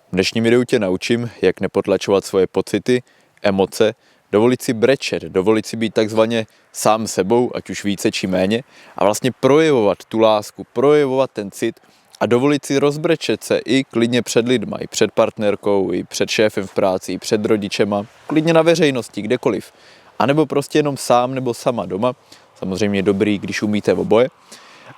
V dnešním videu tě naučím, jak nepotlačovat svoje pocity, emoce, dovolit si brečet, dovolit si být takzvaně sám sebou, ať už více či méně, a vlastně projevovat tu lásku, projevovat ten cit a dovolit si rozbrečet se i klidně před lidma, i před partnerkou, i před šéfem v práci, i před rodičema, klidně na veřejnosti, kdekoliv. A nebo prostě jenom sám nebo sama doma, samozřejmě dobrý, když umíte oboje.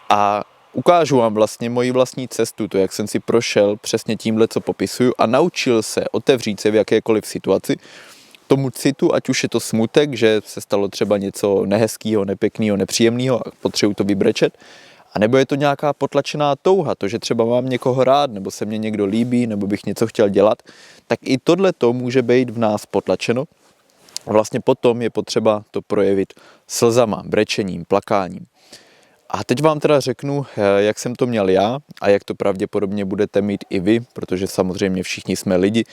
A ukážu vám vlastně moji vlastní cestu, to, jak jsem si prošel přesně tímhle, co popisuju, a naučil se otevřít se v jakékoliv situaci tomu citu, ať už je to smutek, že se stalo třeba něco nehezkého, nepěkného, nepříjemného a potřebuji to vybrečet, a nebo je to nějaká potlačená touha, to, že třeba mám někoho rád, nebo se mně někdo líbí, nebo bych něco chtěl dělat, tak i tohleto může být v nás potlačeno. A vlastně potom je potřeba to projevit slzama, brečením, plakáním. A teď vám teda řeknu, jak jsem to měl já a jak to pravděpodobně budete mít i vy, protože samozřejmě všichni jsme lidi.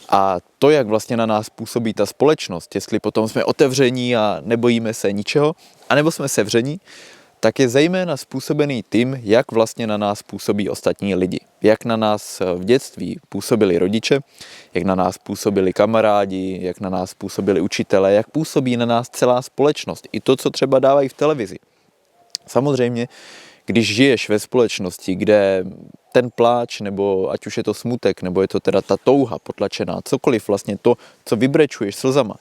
A to, jak vlastně na nás působí ta společnost, jestli potom jsme otevření a nebojíme se ničeho, anebo jsme sevření, tak je zejména způsobený tím, jak vlastně na nás působí ostatní lidi. Jak na nás v dětství působili rodiče, jak na nás působili kamarádi, jak na nás působili učitelé, jak působí na nás celá společnost. I to, co třeba dávají v televizi. Samozřejmě, když žiješ ve společnosti, kde ten pláč, nebo ať už je to smutek, nebo je to teda ta touha potlačená, cokoliv vlastně to, co vybrečuješ slzama,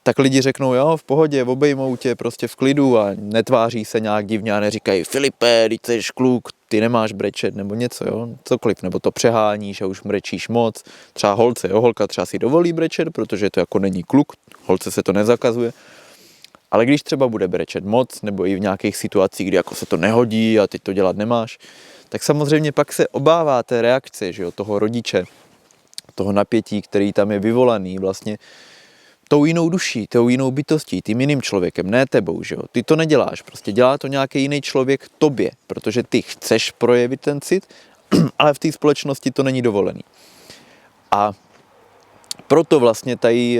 tak lidi řeknou, jo, v pohodě, obejmou tě prostě v klidu a netváří se nějak divně a neříkají, Filipe, ty jsi kluk, ty nemáš brečet, nebo něco, jo, cokoliv, nebo to přeháníš a už brečíš moc. Třeba holce, jo, holka třeba si dovolí brečet, protože to jako není kluk, holce se to nezakazuje. Ale když třeba bude brečet moc, nebo i v nějakých situacích, kdy jako se to nehodí a ty to dělat nemáš, tak samozřejmě pak se obává té reakce, že jo, toho rodiče, toho napětí, který tam je vyvolaný vlastně tou jinou duší, tou jinou bytostí, tím jiným člověkem, ne tebou, že jo. Ty to neděláš, prostě dělá to nějaký jiný člověk tobě, protože ty chceš projevit ten cit, ale v té společnosti to není dovolený. A proto vlastně tady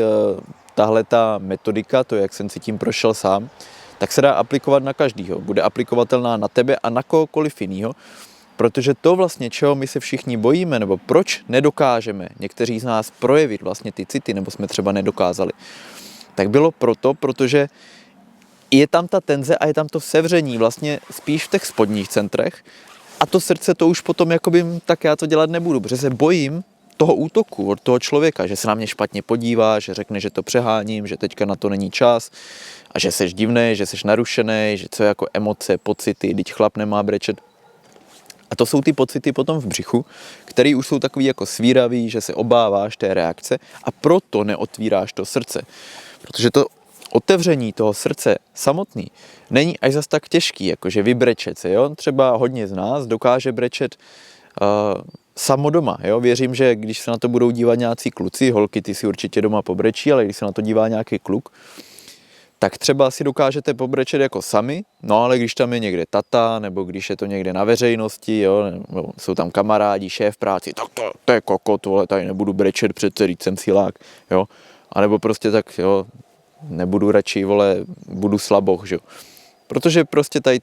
tahle ta metodika, to, jak jsem si tím prošel sám, tak se dá aplikovat na každýho. Bude aplikovatelná na tebe a na kohokoliv jinýho, protože to vlastně, čeho my se všichni bojíme, nebo proč nedokážeme někteří z nás projevit vlastně ty city, nebo jsme třeba nedokázali, tak bylo proto, protože je tam ta tenze a je tam to sevření vlastně spíš v těch spodních centrech a to srdce to už potom jakoby, tak já to dělat nebudu, protože se bojím toho útoku od toho člověka, že se na mě špatně podívá, že řekne, že to přeháním, že teďka na to není čas a že seš divnej, že seš narušený, že co jako emoce, pocity, teď chlap nemá brečet. A to jsou ty pocity potom v břichu, který už jsou takový jako svíravý, že se obáváš té reakce a proto neotvíráš to srdce. Protože to otevření toho srdce samotný není až zas tak těžký, jakože vybrečet se, jo? Třeba hodně z nás dokáže brečet samo doma, jo? Věřím, že když se na to budou dívat nějací kluci, holky, ty si určitě doma pobrečí, ale když se na to dívá nějaký kluk, tak třeba si dokážete pobrečet jako sami, no ale když tam je někde tata, nebo když je to někde na veřejnosti, jo, nebo jsou tam kamarádi, šéf práci, tak to je kokot, vole, tady nebudu brečet, přece jsem silák, jo, a nebo prostě tak, jo, nebudu radši, vole, budu slaboch, jo. Protože prostě tady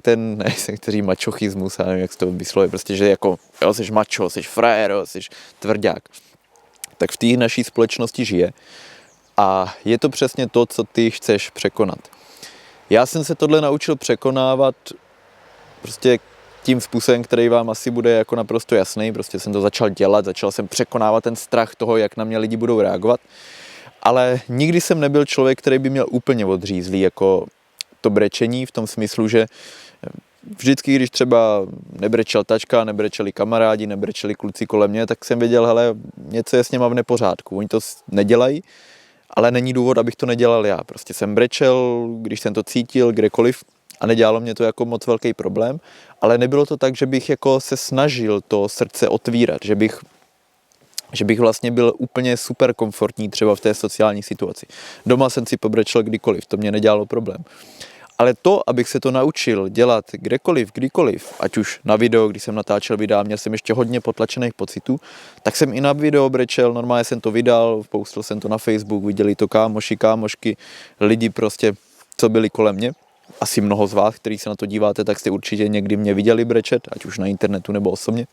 ten kteří mačochismus, já nevím, jak se to vysloví, prostě, že jako, jo, seš mačo, seš frajer, jo, seš tvrdák, tak v té naší společnosti žije. A je to přesně to, co ty chceš překonat. Já jsem se tohle naučil překonávat prostě tím způsobem, který vám asi bude jako naprosto jasný. Prostě jsem to začal dělat, začal jsem překonávat ten strach toho, jak na mě lidi budou reagovat. Ale nikdy jsem nebyl člověk, který by měl úplně odřízlý jako to brečení v tom smyslu, že vždycky, když třeba nebrečel tačka, nebrečeli kamarádi, nebrečeli kluci kolem mě, tak jsem věděl, hele, něco je s něma v nepořádku. Oni to nedělají, ale není důvod, abych to nedělal já. Prostě jsem brečel, když jsem to cítil, kdekoliv, a nedělalo mě to jako moc velký problém, ale nebylo to tak, že bych jako se snažil to srdce otvírat, že bych vlastně byl úplně super komfortní třeba v té sociální situaci. Doma jsem si pobrečel kdykoliv, to mě nedělalo problém. Ale to, abych se to naučil dělat kdekoliv, kdykoliv, ať už na video, když jsem natáčel videa, měl jsem ještě hodně potlačených pocitů, tak jsem i na video brečel, normálně jsem to vydal, postil jsem to na Facebook, viděli to kámoši, kámošky, lidi prostě, co byli kolem mě. Asi mnoho z vás, kteří se na to díváte, tak jste určitě někdy mě viděli brečet, ať už na internetu nebo osobně.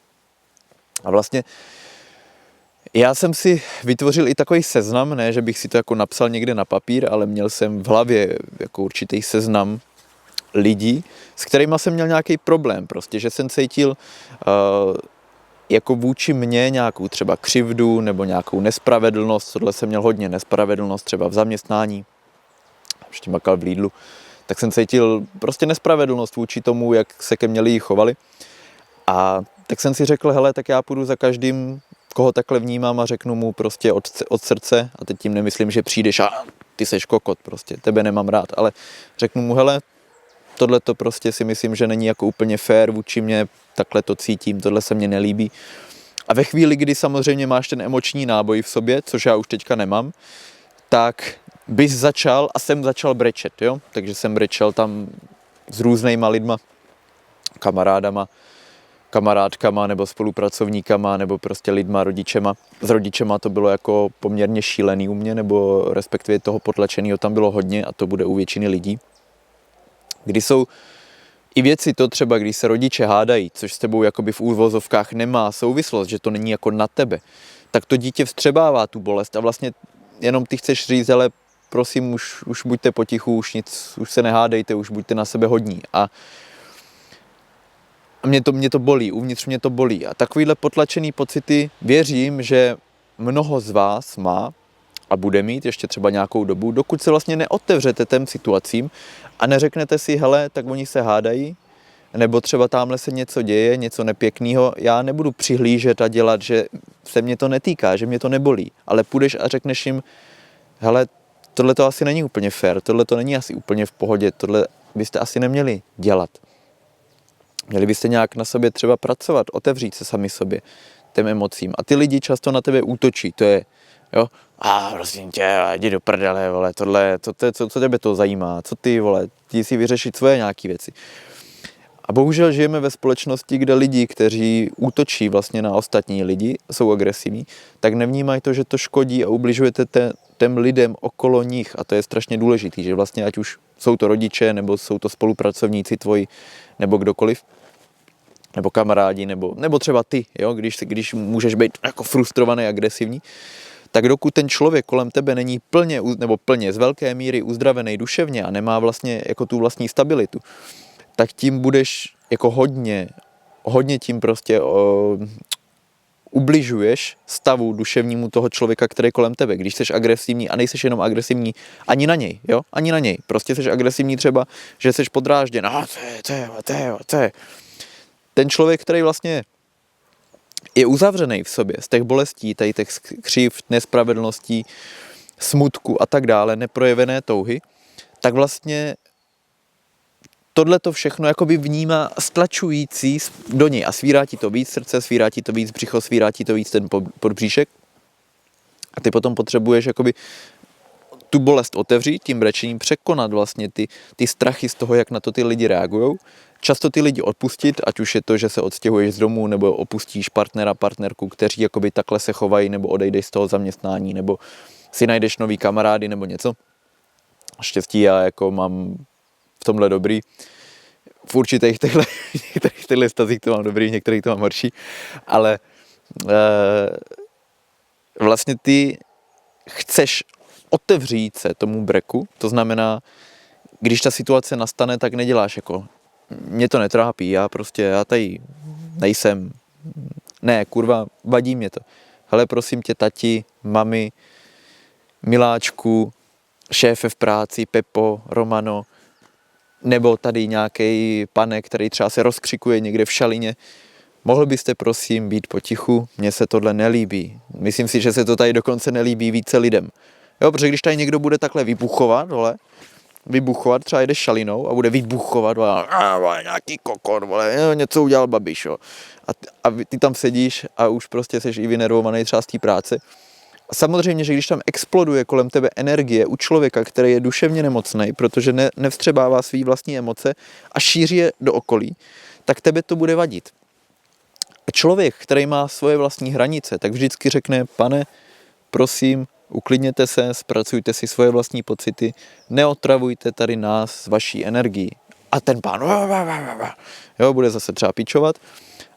A vlastně já jsem si vytvořil i takový seznam, ne, že bych si to jako napsal někde na papír, ale měl jsem v hlavě jako určitý seznam lidí, s kterými jsem měl nějaký problém, prostě, že jsem cítil jako vůči mně nějakou třeba křivdu nebo nějakou nespravedlnost, tohle jsem měl hodně nespravedlnost třeba v zaměstnání, ještě makal v Lidlu, tak jsem cítil prostě nespravedlnost vůči tomu, jak se ke mně lidi chovali. A tak jsem si řekl, hele, tak já půjdu za každým, koho takhle vnímám a řeknu mu prostě od srdce, a teď tím nemyslím, že přijdeš a ty seš kokot, prostě, tebe nemám rád, ale řeknu mu, hele, tohle to prostě si myslím, že není jako úplně fair vůči mě, takhle to cítím, tohle se mně nelíbí. A ve chvíli, kdy samozřejmě máš ten emoční náboj v sobě, což já už teďka nemám, tak bys začal a jsem začal brečet, jo? Takže jsem brečel tam s různýma lidma, kamarádama, kamarádkama nebo spolupracovníkama nebo prostě lidma, rodičema. S rodičema to bylo jako poměrně šílený u mě, nebo respektive toho potlačeného tam bylo hodně a to bude u většiny lidí. Kdy jsou i věci to třeba, když se rodiče hádají, což s tebou jakoby v úvozovkách nemá souvislost, že to není jako na tebe, tak to dítě vstřebává tu bolest a vlastně jenom ty chceš říct, ale prosím, už buďte potichu, už se nehádejte, už buďte na sebe hodní. A mě to bolí, uvnitř mě to bolí. A takovýhle potlačený pocity věřím, že mnoho z vás má a bude mít ještě třeba nějakou dobu, dokud se vlastně neotevřete těm situacím a neřeknete si, hele, tak oni se hádají, nebo třeba tamhle se něco děje, něco nepěkného, já nebudu přihlížet a dělat, že se mě to netýká, že mě to nebolí, ale půjdeš a řekneš jim, hele, tohle to asi není úplně fair, tohle to není asi úplně v pohodě, tohle byste asi neměli dělat. Měli byste nějak na sobě třeba pracovat, otevřít se sami sobě, těm emocím. A ty lidi často na tebe útočí, to je, jo, prosím tě, jdi do prdele, vole, tohle, co tebe to zajímá, co ty, vole, jdi si vyřešit svoje nějaké věci. A bohužel žijeme ve společnosti, kde lidi, kteří útočí vlastně na ostatní lidi, jsou agresivní, tak nevnímají to, že to škodí a ubližujete těm lidem okolo nich. A to je strašně důležitý, že vlastně ať už jsou to rodiče, nebo jsou to spolupracovníci tvoji, nebo kdokoliv, nebo kamarádi, nebo třeba ty, jo, když můžeš být jako frustrovaný, agresivní, tak dokud ten člověk kolem tebe není plně z velké míry uzdravený duševně a nemá vlastně jako tu vlastní stabilitu, tak tím budeš jako hodně tím prostě ubližuješ stavu duševnímu toho člověka, který je kolem tebe. Když jsi agresivní a nejseš jenom agresivní ani na něj, jo? Ani na něj. Prostě jsi agresivní třeba, že jsi podrážděn. To je. Ten člověk, který vlastně je uzavřený v sobě z těch bolestí, tady těch křivd, nespravedlností, smutku a tak dále, neprojevené touhy, tak vlastně tohle to všechno jakoby vnímá stlačující do něj a svírá ti to víc srdce, svírá ti to víc břicho, svírá ti to víc ten podbříšek a ty potom potřebuješ jakoby tu bolest otevřít, tím brečením překonat vlastně ty strachy z toho, jak na to ty lidi reagujou. Často ty lidi odpustit, ať už je to, že se odstěhuješ z domu, nebo opustíš partnera, partnerku, kteří jakoby takhle se chovají, nebo odejdeš z toho zaměstnání, nebo si najdeš nový kamarády, nebo něco. Štěstí já jako mám v tomhle dobrý. V určitých těchto stazích to mám dobrý, v některých to mám horší, ale vlastně ty chceš otevřít se tomu breku, to znamená, když ta situace nastane, tak neděláš jako, mě to netrápí, já tady nejsem, ne, kurva, vadí mě to. Hele, prosím tě, tati, mami, miláčku, šéfe v práci, Pepo, Romano, nebo tady nějaký pane, který třeba se rozkřikuje někde v šalině. Mohl byste prosím být potichu? Mně se tohle nelíbí. Myslím si, že se to tady dokonce nelíbí více lidem. Jo, protože když tady někdo bude takhle vybuchovat, třeba jde šalinou a bude vybuchovat, vole, nějaký kokot, vole, něco udělal Babiš, jo. A ty tam sedíš a už prostě seš i vynervovaný třeba z té práce. A samozřejmě, že když tam exploduje kolem tebe energie u člověka, který je duševně nemocný, protože nevstřebává svý vlastní emoce a šíří je do okolí, tak tebe to bude vadit. A člověk, který má svoje vlastní hranice, tak vždycky řekne, pane, prosím, uklidněte se, zpracujte si svoje vlastní pocity, neotravujte tady nás s vaší energií. A ten pán bude zase třeba pičovat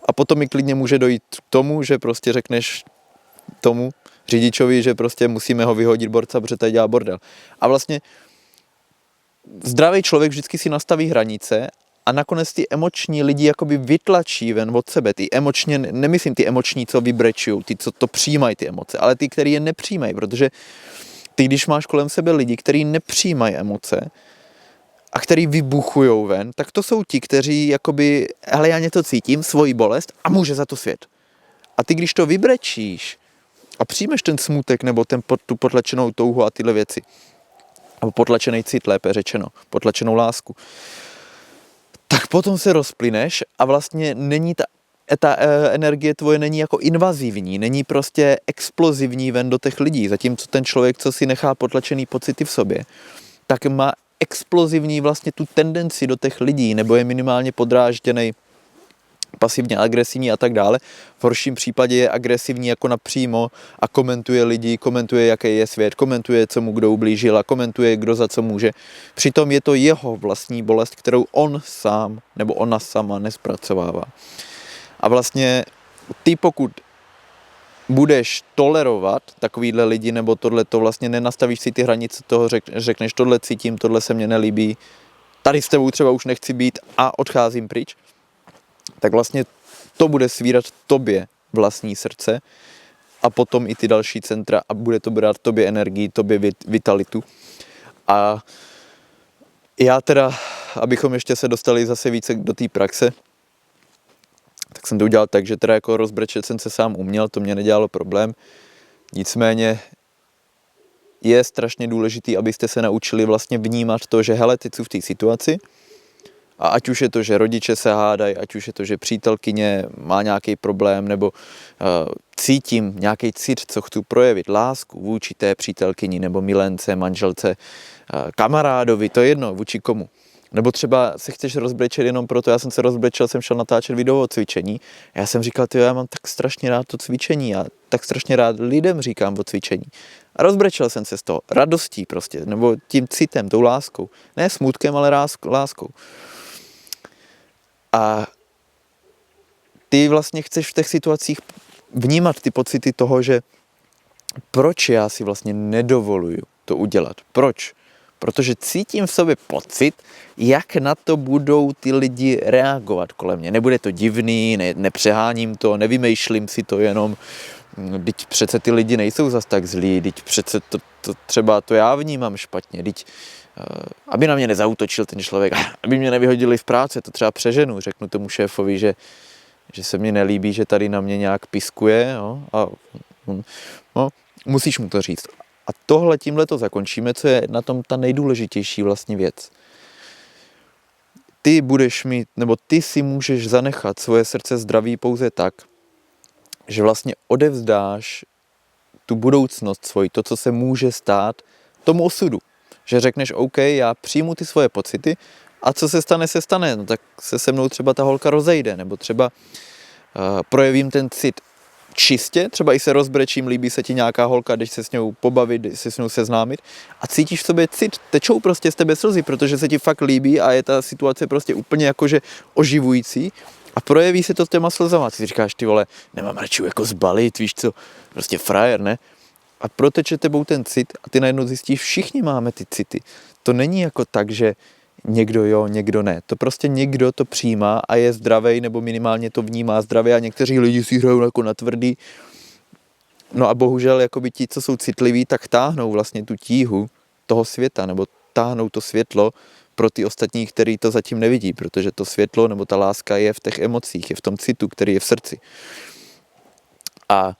A potom mi klidně může dojít k tomu, že prostě řekneš tomu řidičovi, že prostě musíme ho vyhodit borca, protože tady dělá bordel. A vlastně zdravý člověk vždycky si nastaví hranice a nakonec ty emoční lidi jakoby vytlačí ven od sebe. Ty emočně, nemyslím ty emoční, co vybrečují, ty, co to přijímají ty emoce, ale ty, který je nepřijímají, protože ty, když máš kolem sebe lidi, kteří nepřijímají emoce a který vybuchujou ven, tak to jsou ti, kteří jakoby, hele, já něco cítím, svoji bolest a může za to svět. A ty, když to vybrečíš a přijmeš ten smutek nebo tu potlačenou touhu a tyhle věci, nebo potlačený cit, lépe řečeno, potlačenou lásku, tak potom se rozplyneš a vlastně není ta energie tvoje není jako invazivní, není prostě explozivní ven do těch lidí, zatímco ten člověk, co si nechá potlačený pocity v sobě, tak má explozivní vlastně tu tendenci do těch lidí, nebo je minimálně podrážděný, pasivně agresivní a tak dále. V horším případě je agresivní jako napřímo a komentuje lidi, komentuje, jaký je svět, komentuje, co mu kdo ublížil a komentuje, kdo za co může. Přitom je to jeho vlastní bolest, kterou on sám nebo ona sama nespracovává. A vlastně ty, pokud budeš tolerovat takovýhle lidi nebo tohleto, vlastně nenastavíš si ty hranice toho, řekneš tohle cítím, tohle se mně nelíbí, tady s tebou třeba už nechci být a odcházím pryč, tak vlastně to bude svírat tobě vlastní srdce a potom i ty další centra a bude to brát tobě energii, tobě vitalitu. A já teda, abychom ještě se dostali zase více do té praxe, tak jsem to udělal tak, že teda jako rozbrečet jsem se sám uměl, to mě nedělalo problém. Nicméně je strašně důležitý, abyste se naučili vlastně vnímat to, že hele, teď jsou v té situaci a ať už je to, že rodiče se hádají, ať už je to, že přítelkyně má nějaký problém, nebo cítím nějaký cit, co chci projevit, lásku vůči té přítelkyni, nebo milence, manželce, kamarádovi, to je jedno, vůči komu. Nebo třeba se chceš rozbrečet jenom proto, já jsem se rozbrečel, jsem šel natáčet video o cvičení. Já jsem říkal, tyjo, já mám tak strašně rád to cvičení, já tak strašně rád lidem říkám o cvičení. A rozbrečel jsem se z toho, radostí prostě, nebo tím citem, tou láskou. Ne smutkem, ale láskou. A ty vlastně chceš v těch situacích vnímat ty pocity toho, že proč já si vlastně nedovoluju to udělat. Proč? Protože cítím v sobě pocit, jak na to budou ty lidi reagovat kolem mě. Nebude to divný, nepřeháním to, nevymýšlím si to jenom, teď přece ty lidi nejsou zas tak zlí, teď přece to třeba to já vnímám špatně, teď aby na mě nezautočil ten člověk, aby mě nevyhodili v práci, to třeba přeženu, řeknu tomu šéfovi, že se mi nelíbí, že tady na mě nějak piskuje, musíš mu to říct. A tímhle to zakončíme, co je na tom ta nejdůležitější vlastně věc. Ty si můžeš zanechat svoje srdce zdraví pouze tak, že vlastně odevzdáš tu budoucnost svoji, to, co se může stát, tomu osudu. Že řekneš, OK, já přijmu ty svoje pocity a co se stane, no tak se mnou třeba ta holka rozejde, nebo třeba projevím ten cit čistě, třeba i se rozbrečím, líbí se ti nějaká holka, jdeš se s ňou pobavit, jdeš se s ňou seznámit a cítíš v sobě cit, tečou prostě z tebe slzy, protože se ti fakt líbí a je ta situace prostě úplně jakože oživující a projeví se to s těma slzama. Ty si říkáš, ty vole, nemám radši jako zbalit, víš co, prostě frajer, ne? A proteče tebou ten cit a ty najednou zjistíš, všichni máme ty city. To není jako tak, že někdo jo, někdo ne. To prostě někdo to přijímá a je zdravej, nebo minimálně to vnímá zdravě a někteří lidi si hrajou jako na tvrdý. No a bohužel jakoby ti, co jsou citliví, tak táhnou vlastně tu tíhu toho světa, nebo táhnou to světlo pro ty ostatní, který to zatím nevidí, protože to světlo nebo ta láska je v těch emocích, je v tom citu, který je v srdci. A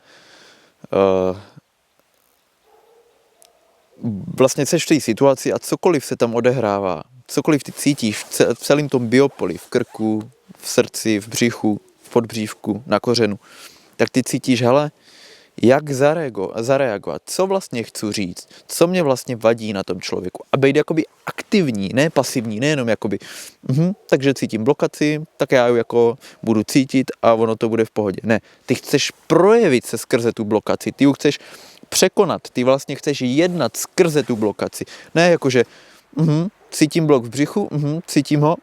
vlastně seš v té situaci a cokoliv se tam odehrává, cokoliv ty cítíš v celém tom biopoli, v krku, v srdci, v břichu, v podbřívku, na kořenu, tak ty cítíš, hele, jak zareagovat, co vlastně chci říct, co mě vlastně vadí na tom člověku a být jakoby aktivní, ne pasivní, nejenom jakoby, takže cítím blokaci, tak já ji jako budu cítit a ono to bude v pohodě. Ne, ty chceš projevit se skrze tu blokaci, ty ji chceš překonat, ty vlastně chceš jednat skrze tu blokaci, ne jakože, cítím blok v břichu, cítím ho,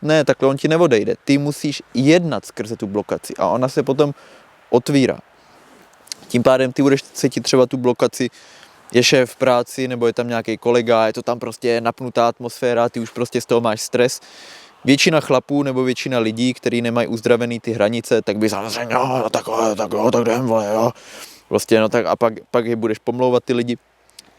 ne, takhle on ti neodejde. Ty musíš jednat skrze tu blokaci a ona se potom otvírá. Tím pádem ty budeš cítit třeba tu blokaci, je šéf v práci, nebo je tam nějaký kolega, je to tam prostě napnutá atmosféra, ty už prostě z toho máš stres. Většina chlapů nebo většina lidí, kteří nemají uzdravený ty hranice, tak by samozřejmě, tak jdem, vole, jo. Prostě, no tak a pak je budeš pomlouvat ty lidi.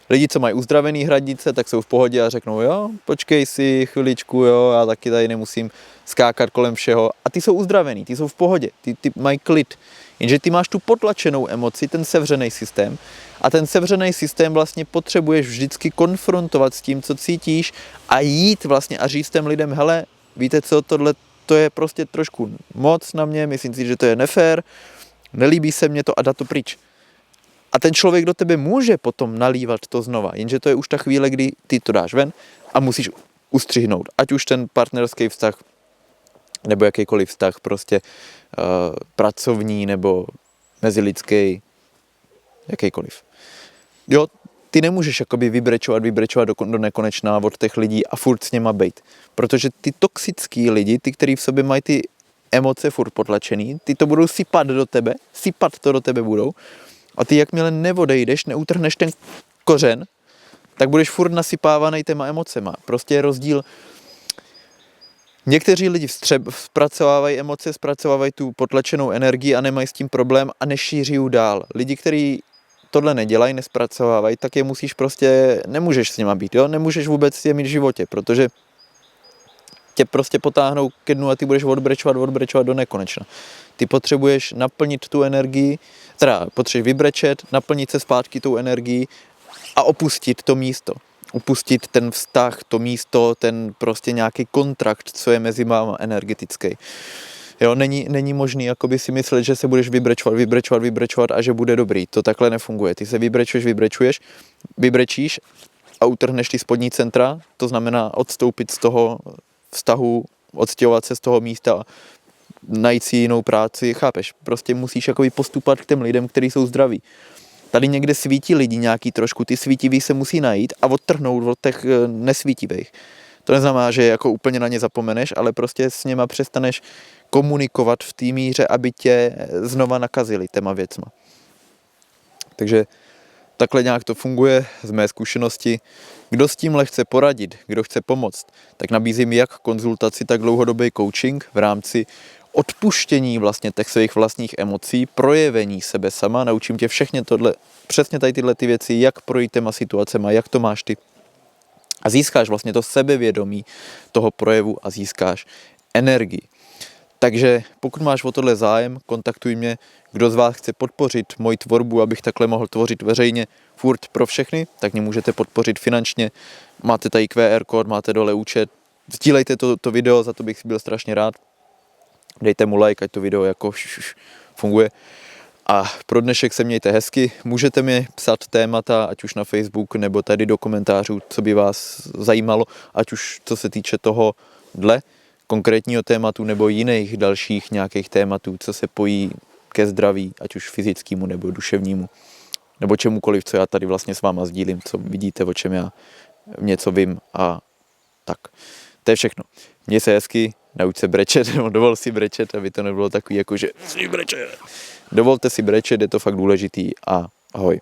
Lidi, co mají uzdravený hranice, tak jsou v pohodě a řeknou, jo, počkej si chviličku, jo, já taky tady nemusím skákat kolem všeho. A ty jsou uzdravený, ty jsou v pohodě, ty mají klid. Jenže ty máš tu potlačenou emoci, ten sevřený systém. A ten sevřený systém vlastně potřebuješ vždycky konfrontovat s tím, co cítíš a jít vlastně a říct těm lidem, hele, víte co, tohle to je prostě trošku moc na mě, myslím si, že to je nefér, nelíbí se mně to a dá to pryč. A ten člověk do tebe může potom nalívat to znova, jenže to je už ta chvíle, kdy ty to dáš ven a musíš ustřihnout. Ať už ten partnerský vztah, nebo jakýkoliv vztah, prostě pracovní, nebo mezilidský, jakýkoliv. Jo, ty nemůžeš jakoby vybrečovat do nekonečna od těch lidí a furt s něma bejt. Protože ty toxický lidi, ty, kteří v sobě mají ty emoce furt potlačený, ty to budou sypat to do tebe budou. A ty jakmile neodejdeš, neutrhneš ten kořen, tak budeš furt nasypávaný těma emocema. Prostě je rozdíl. Někteří lidi zpracovávají emoce, zpracovávají tu potlačenou energii a nemají s tím problém a nešíří ji dál. Lidi, kteří tohle nedělají, nespracovávají, tak je musíš prostě, nemůžeš s nima být, jo? Nemůžeš vůbec je mít v životě, protože tě prostě potáhnou ke dnu a ty budeš odbrečovat do nekonečna. Ty potřebuješ naplnit tu energii, potřebuješ vybrečet, naplnit se zpátky tou energií a opustit to místo. Opustit ten vztah, to místo, ten prostě nějaký kontrakt, co je mezi váma energetický. Jo, není možný jakoby si myslet, že se budeš vybrečovat a že bude dobrý. To takhle nefunguje. Ty se vybrečíš a utrhneš ty spodní centra, to znamená odstoupit z toho vztahu, odstěhovat se z toho místa, najít si jinou práci, chápeš? Prostě musíš jakoby postupovat k těm lidem, kteří jsou zdraví. Tady někde svítí lidi nějaký trošku, ty svítivý se musí najít a odtrhnout od těch nesvítivých. To neznamená, že jako úplně na ně zapomeneš, ale prostě s něma přestaneš komunikovat v té míře, aby tě znova nakazili těma věcma. Takže takhle nějak to funguje z mé zkušenosti. Kdo s tímhle chce poradit, kdo chce pomoct, tak nabízím jak konzultaci, tak dlouhodobý coaching v rámci odpuštění vlastně těch svých vlastních emocí, projevení sebe sama, naučím tě přesně tady tyhle ty věci, jak projít těma situacema, jak to máš ty. A získáš vlastně to sebevědomí toho projevu a získáš energii. Takže pokud máš o tohle zájem, kontaktuj mě. Kdo z vás chce podpořit moji tvorbu, abych takhle mohl tvořit veřejně furt pro všechny, tak mě můžete podpořit finančně. Máte tady QR kód, máte dole účet. Sdílejte to video, za to bych si byl strašně rád. Dejte mu like, ať to video jako funguje. A pro dnešek se mějte hezky. Můžete mi psat témata, ať už na Facebook, nebo tady do komentářů, co by vás zajímalo, ať už co se týče toho konkrétního tématu, nebo jiných dalších nějakých tématů, co se pojí ke zdraví, ať už fyzickému nebo duševnímu, nebo čemukoliv, co já tady vlastně s váma sdílím, co vidíte, o čem já něco vím a tak. To je všechno. Měj se hezky, nauč se brečet, nebo dovol si brečet, aby to nebylo takový jako, že si brečet. Dovolte si brečet, je to fakt důležitý a ahoj.